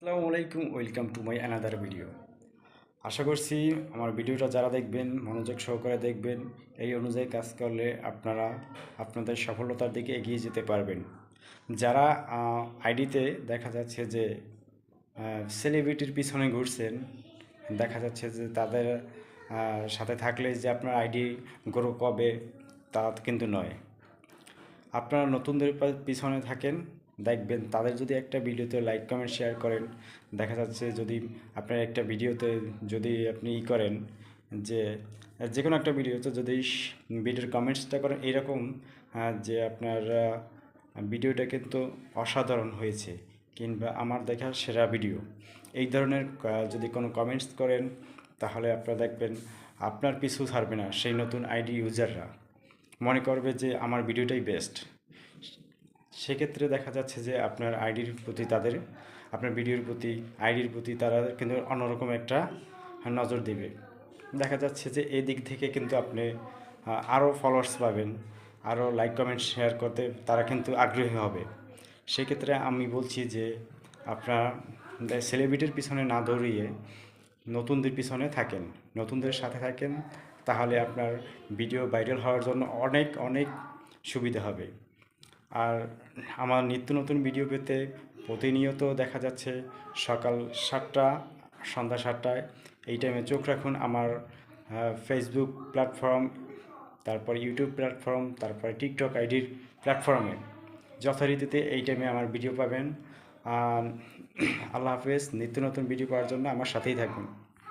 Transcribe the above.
আসসালামু আলাইকুম, welcome to my another video. আশা করছি আমার ভিডিওটা যারা দেখবেন মনোযোগ সহকারে দেখবেন, এই অনুযায়ী কাজ করলে আপনারা আপনাদের সফলতার দিকে এগিয়ে যেতে পারবেন। যারা আইডিতে দেখা যাচ্ছে যে সেলিব্রিটির পিছনে ঘুরছেন, দেখা যাচ্ছে যে তাদের সাথে থাকলে যে আপনার আইডি গ্রো কবে, তা কিন্তু নয়। আপনারা নতুনদের পিছনে থাকেন, দেখবেন তাদের যদি একটা ভিডিওতে লাইক কমেন্ট শেয়ার করেন, দেখা যাচ্ছে যদি আপনার একটা ভিডিওতে যদি আপনি করেন যে যে কোনো একটা ভিডিওতে যদি ভিডিওর কমেন্টসটা করেন এইরকম যে আপনার ভিডিওটা কিন্তু অসাধারণ হয়েছে, কিংবা আমার দেখা সেরা ভিডিও, এই ধরনের যদি কোনো কমেন্টস করেন, তাহলে আপনারা দেখবেন আপনার পিছু ছাড়বে না সেই নতুন আইডি ইউজাররা, মনে করবে যে আমার ভিডিওটাই বেস্ট। সেক্ষেত্রে দেখা যাচ্ছে যে আপনার আইডির প্রতি তাদের, আপনার ভিডিওর প্রতি, আইডির প্রতি তারা কিন্তু অন্যরকম একটা নজর দেবে। দেখা যাচ্ছে যে এই দিক থেকে কিন্তু আপনি আরও ফলোয়ার্স পাবেন, আরও লাইক কমেন্ট শেয়ার করতে তারা কিন্তু আগ্রহী হবে। সেক্ষেত্রে আমি বলছি যে আপনার সেলিব্রিটির পিছনে না দৌড়িয়ে নতুনদের পিছনে থাকেন, নতুনদের সাথে থাকেন, তাহলে আপনার ভিডিও ভাইরাল হওয়ার জন্য অনেক অনেক সুবিধা হবে। আর আমার নিত্য নতুন ভিডিও পেতে প্রতিনিয়ত দেখা যাচ্ছে সকাল 7টা, সন্ধ্যা 7টায় এই টাইমে চোখ রাখুন আমার ফেসবুক প্ল্যাটফর্ম, তারপর ইউটিউব প্ল্যাটফর্ম, তারপরে টিকটক আইডির প্ল্যাটফর্মে যথারীতিতে এই টাইমে আমার ভিডিও পাবেন। আল্লাহ হাফেজ। নিত্য নতুন ভিডিও পাওয়ার জন্য আমার সাথেই থাকবেন।